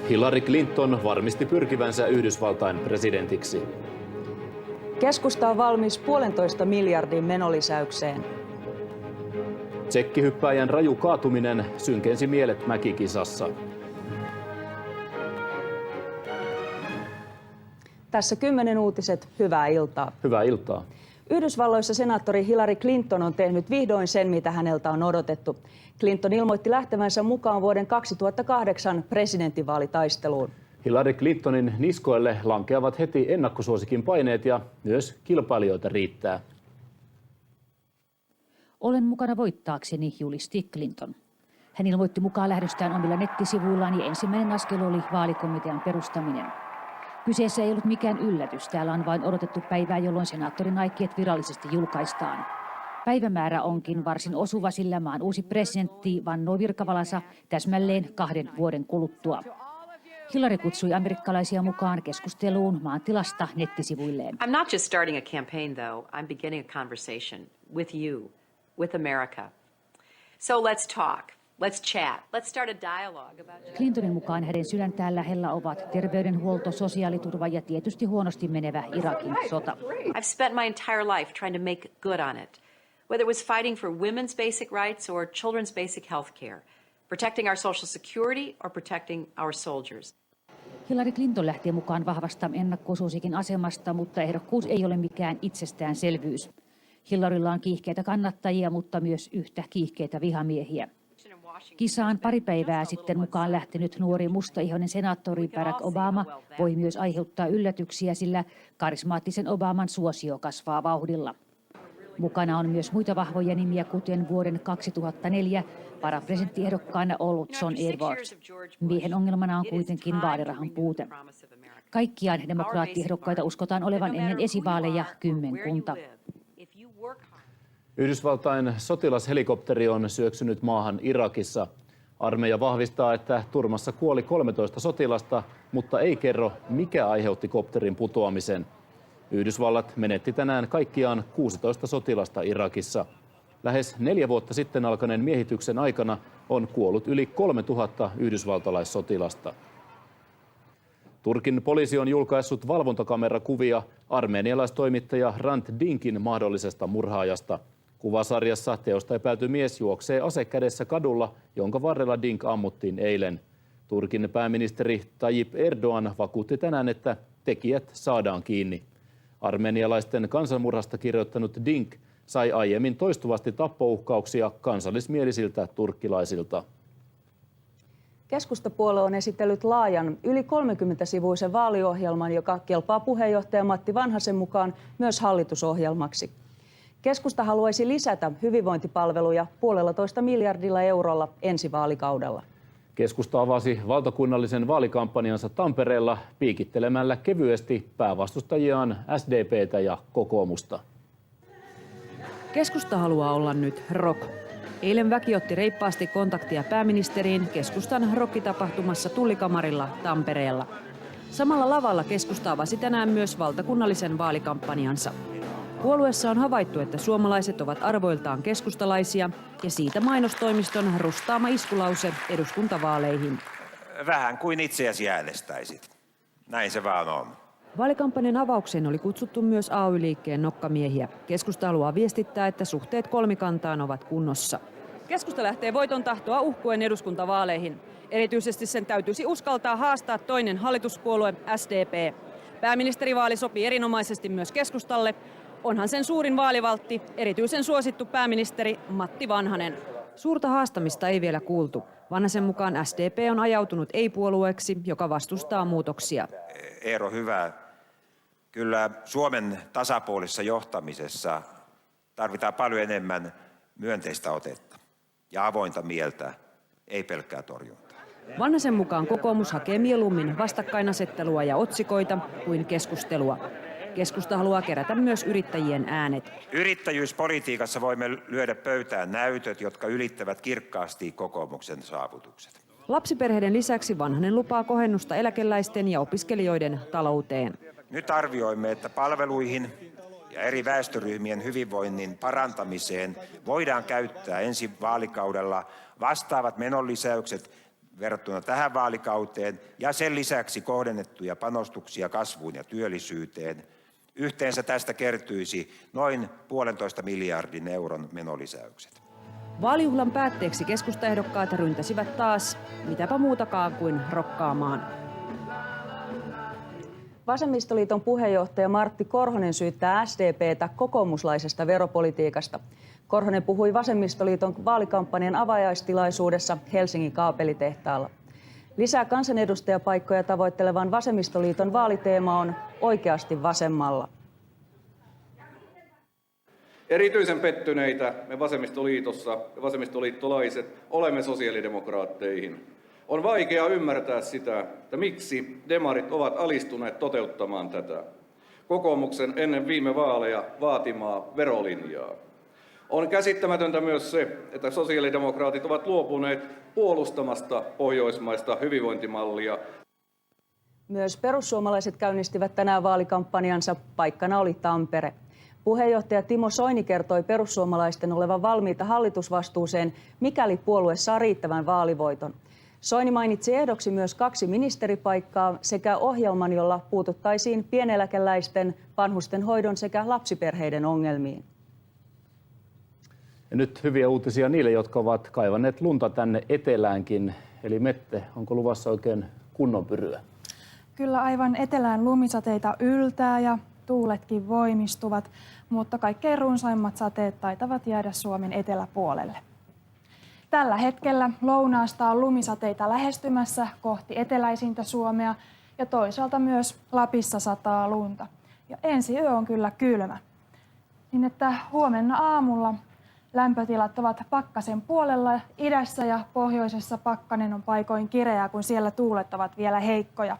Hillary Clinton varmisti pyrkivänsä Yhdysvaltain presidentiksi. Keskusta on valmis 1,5 miljardin menolisäykseen. Tsekkihyppääjän raju kaatuminen synkensi mielet mäkikisassa. Tässä 10 uutiset. Hyvää iltaa. Hyvää iltaa. Yhdysvalloissa senaattori Hillary Clinton on tehnyt vihdoin sen, mitä häneltä on odotettu. Clinton ilmoitti lähtevänsä mukaan vuoden 2008 presidentinvaalitaisteluun. Hillary Clintonin niskoille lankeavat heti ennakkosuosikin paineet ja myös kilpailijoita riittää. Olen mukana voittaakseni, julisti Clinton. Hän ilmoitti mukaan lähdöstään omilla nettisivuillaan ja ensimmäinen askel oli vaalikomitean perustaminen. Kyseessä ei ollut mikään yllätys. Täällä on vain odotettu päivää, jolloin senaattorin aikeet virallisesti julkaistaan. Päivämäärä onkin varsin osuva, sillä maan uusi presidentti vannoi virkavalansa täsmälleen 2 vuoden kuluttua. Hillary kutsui amerikkalaisia mukaan keskusteluun maan tilasta nettisivuilleen. I'm not just starting a campaign though, I'm beginning a conversation with you, with America. So let's talk. Let's chat. Let's start a dialogue about... Clintonin mukaan hänen sydäntään lähellä ovat terveydenhuolto, sosiaaliturva ja tietysti huonosti menevä Irakin sota. I've spent my entire life trying to make good on it. Whether it was fighting for women's basic rights or children's basic health care, protecting our social security or protecting our soldiers. Hillary Clinton lähtee mukaan vahvasta ennakkosuosikin asemasta, mutta ehdokkuus ei ole mikään itsestäänselvyys. Hillarylla on kiihkeitä kannattajia, mutta myös yhtä kiihkeitä vihamiehiä. Kisaan pari päivää sitten mukaan lähtenyt nuori mustaihoinen senaattori Barack Obama voi myös aiheuttaa yllätyksiä, sillä karismaattisen Obaman suosio kasvaa vauhdilla. Mukana on myös muita vahvoja nimiä, kuten vuoden 2004 varapresidenttiehdokkaana ollut John Edwards. Miehen ongelmana on kuitenkin vaalirahan puute. Kaikkiaan demokraattiehdokkaita uskotaan olevan ennen esivaaleja 10. Yhdysvaltain sotilashelikopteri on syöksynyt maahan Irakissa. Armeija vahvistaa, että turmassa kuoli 13 sotilasta, mutta ei kerro, mikä aiheutti kopterin putoamisen. Yhdysvallat menetti tänään kaikkiaan 16 sotilasta Irakissa. Lähes 4 vuotta sitten alkaneen miehityksen aikana on kuollut yli 3000 yhdysvaltalaissotilasta. Turkin poliisi on julkaissut valvontakamerakuvia armenialaistoimittaja Hrant Dinkin mahdollisesta murhaajasta. Kuvasarjassa teosta epäilty mies juoksee ase kädessä kadulla, jonka varrella Dink ammuttiin eilen. Turkin pääministeri Tayyip Erdoğan vakuutti tänään, että tekijät saadaan kiinni. Armenialaisten kansanmurhasta kirjoittanut Dink sai aiemmin toistuvasti tappouhkauksia kansallismielisiltä turkkilaisilta. Keskustapuolue on esitellyt laajan yli 30-sivuisen vaaliohjelman, joka kelpaa puheenjohtaja Matti Vanhasen mukaan myös hallitusohjelmaksi. Keskusta haluaisi lisätä hyvinvointipalveluja 1,5 miljardilla eurolla ensi vaalikaudella. Keskusta avasi valtakunnallisen vaalikampanjansa Tampereella piikittelemällä kevyesti päävastustajiaan SDP:tä ja kokoomusta. Keskusta haluaa olla nyt rock. Eilen väki otti reippaasti kontaktia pääministeriin keskustan rockitapahtumassa Tullikamarilla Tampereella. Samalla lavalla keskusta avasi tänään myös valtakunnallisen vaalikampanjansa. Puolueessa on havaittu, että suomalaiset ovat arvoiltaan keskustalaisia ja siitä mainostoimiston rustaama iskulause eduskuntavaaleihin. Vähän kuin itseäsi äänestäisit. Näin se vaan on. Vaalikampanjan avaukseen oli kutsuttu myös AY-liikkeen nokkamiehiä. Keskusta haluaa viestittää, että suhteet kolmikantaan ovat kunnossa. Keskusta lähtee voiton tahtoa uhkuen eduskuntavaaleihin. Erityisesti sen täytyisi uskaltaa haastaa toinen hallituspuolue SDP. Pääministerivaali sopii erinomaisesti myös keskustalle. Onhan sen suurin vaalivaltti erityisen suosittu pääministeri Matti Vanhanen. Suurta haastamista ei vielä kuultu. Vanhasen mukaan SDP on ajautunut ei-puolueeksi, joka vastustaa muutoksia. Eero, hyvä. Kyllä Suomen tasapuolisessa johtamisessa tarvitaan paljon enemmän myönteistä otetta ja avointa mieltä, ei pelkkää torjuntaa. Vanhasen mukaan kokoomus hakee mieluummin vastakkainasettelua ja otsikoita kuin keskustelua. Keskusta haluaa kerätä myös yrittäjien äänet. Yrittäjyyspolitiikassa voimme lyödä pöytään näytöt, jotka ylittävät kirkkaasti kokoomuksen saavutukset. Lapsiperheiden lisäksi Vanhanen lupaa kohennusta eläkeläisten ja opiskelijoiden talouteen. Nyt arvioimme, että palveluihin ja eri väestöryhmien hyvinvoinnin parantamiseen voidaan käyttää ensi vaalikaudella vastaavat menonlisäykset verrattuna tähän vaalikauteen ja sen lisäksi kohdennettuja panostuksia kasvuun ja työllisyyteen. Yhteensä tästä kertyisi noin 1,5 miljardin euron menolisäykset. Vaalijuhlan päätteeksi keskustaehdokkaat ryntäsivät taas mitäpä muutakaan kuin rokkaamaan. Vasemmistoliiton puheenjohtaja Martti Korhonen syyttää SDP:tä kokoomuslaisesta veropolitiikasta. Korhonen puhui Vasemmistoliiton vaalikampanjan avajaistilaisuudessa Helsingin kaapelitehtaalla. Lisää kansanedustajapaikkoja tavoittelevan Vasemmistoliiton vaaliteema on oikeasti vasemmalla. Erityisen pettyneitä me vasemmistoliitossa ja vasemmistoliittolaiset olemme sosiaalidemokraatteihin. On vaikea ymmärtää sitä, että miksi demarit ovat alistuneet toteuttamaan tätä kokoomuksen ennen viime vaaleja vaatimaa verolinjaa. On käsittämätöntä myös se, että sosiaalidemokraatit ovat luopuneet puolustamasta pohjoismaista hyvinvointimallia. Myös perussuomalaiset käynnistivät tänään vaalikampanjansa. Paikkana oli Tampere. Puheenjohtaja Timo Soini kertoi perussuomalaisten olevan valmiita hallitusvastuuseen, mikäli puolue saa riittävän vaalivoiton. Soini mainitsi ehdoksi myös 2 ministeripaikkaa sekä ohjelman, jolla puututtaisiin pieneläkeläisten, vanhustenhoidon sekä lapsiperheiden ongelmiin. Ja nyt hyviä uutisia niille, jotka ovat kaivanneet lunta tänne eteläänkin. Eli Mette, onko luvassa oikein kunnon pyryä? Kyllä aivan etelään lumisateita yltää ja tuuletkin voimistuvat, mutta kaikkein runsaimmat sateet taitavat jäädä Suomen eteläpuolelle. Tällä hetkellä lounaasta on lumisateita lähestymässä kohti eteläisintä Suomea ja toisaalta myös Lapissa sataa lunta. Ja ensi yö on kyllä kylmä. Niin että huomenna aamulla lämpötilat ovat pakkasen puolella, idässä ja pohjoisessa pakkanen on paikoin kireää, kun siellä tuulet ovat vielä heikkoja.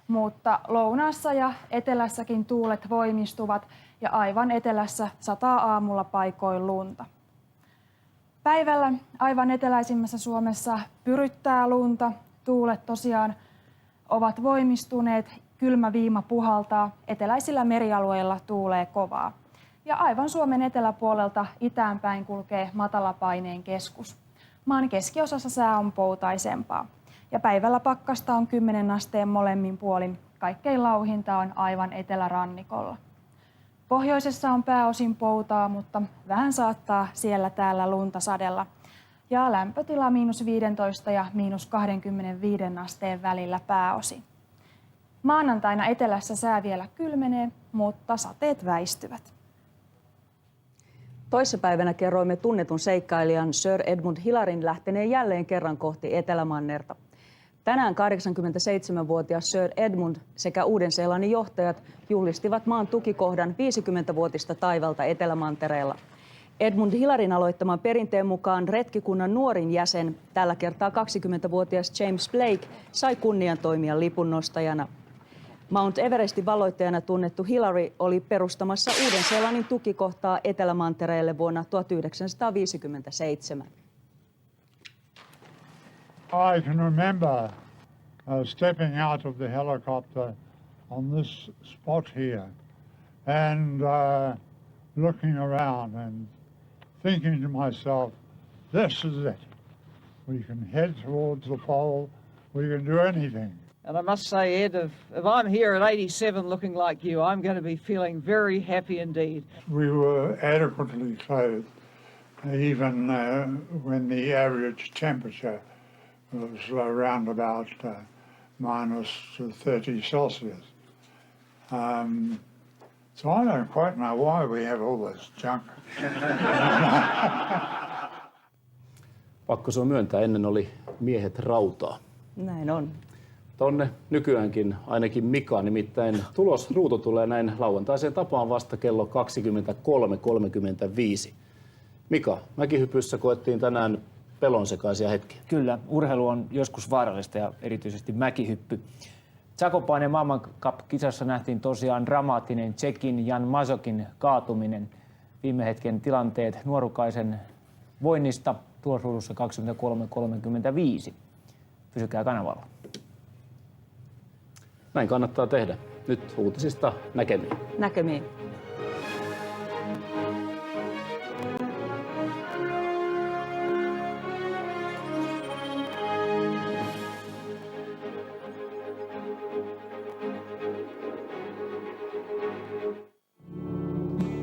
Mutta lounaassa ja etelässäkin tuulet voimistuvat ja aivan etelässä sataa aamulla paikoin lunta. Päivällä aivan eteläisimmässä Suomessa pyryttää lunta. Tuulet tosiaan ovat voimistuneet, kylmä viima puhaltaa, eteläisillä merialueilla tuulee kovaa. Ja aivan Suomen eteläpuolelta itään päin kulkee matalapaineen keskus. Maan keskiosassa sää on poutaisempaa. Ja päivällä pakkasta on 10 asteen molemmin puolin. Kaikkein lauhinta on aivan etelärannikolla. Pohjoisessa on pääosin poutaa, mutta vähän saattaa siellä täällä lunta sadella. Ja lämpötila -15 ja -25 asteen välillä pääosin. Maanantaina etelässä sää vielä kylmenee, mutta sateet väistyvät. Toissapäivänä kerroimme tunnetun seikkailijan Sir Edmund Hillarin lähteneen jälleen kerran kohti Etelämannerta. Tänään 87-vuotias Sir Edmund sekä Uuden-Seelannin johtajat juhlistivat maan tukikohdan 50-vuotista taivalta Etelämantereella. Edmund Hillarin aloittaman perinteen mukaan retkikunnan nuorin jäsen, tällä kertaa 20-vuotias James Blake, sai kunnian toimia lipunnostajana. Mount Everestin valloittajana tunnettu Hillary oli perustamassa Uuden-Seelannin tukikohtaa Etelämantereelle vuonna 1957. I can remember stepping out of the helicopter on this spot here and looking around and thinking to myself, this is it. We can head towards the pole, we can do anything. And I must say, Ed, if I'm here at 87 looking like you, I'm going to be feeling very happy indeed. We were adequately clothed, even when the average temperature was around about -30 Celsius. So I don't quite know why we have all this junk. Pakko se on myöntää, ennen oli miehet rautaa. Näin on. Tonne nykyäänkin ainakin Mika, nimittäin tulosruutu tulee näin lauantaiseen tapaan vasta kello 23.35. Mika, mäkihypyssä koettiin tänään pelonsekaisia hetkiä. Kyllä, urheilu on joskus vaarallista ja erityisesti mäkihyppy. Zakopanen maailmancup-kisassa nähtiin tosiaan dramaattinen Tšekin Jan Mazokin kaatuminen. Viime hetken tilanteet Nuorukaisen voinnista tulosruudussa 23.35. Pysykää kanavalla. Näin kannattaa tehdä. Nyt uutisista näkemiin. Näkemiin.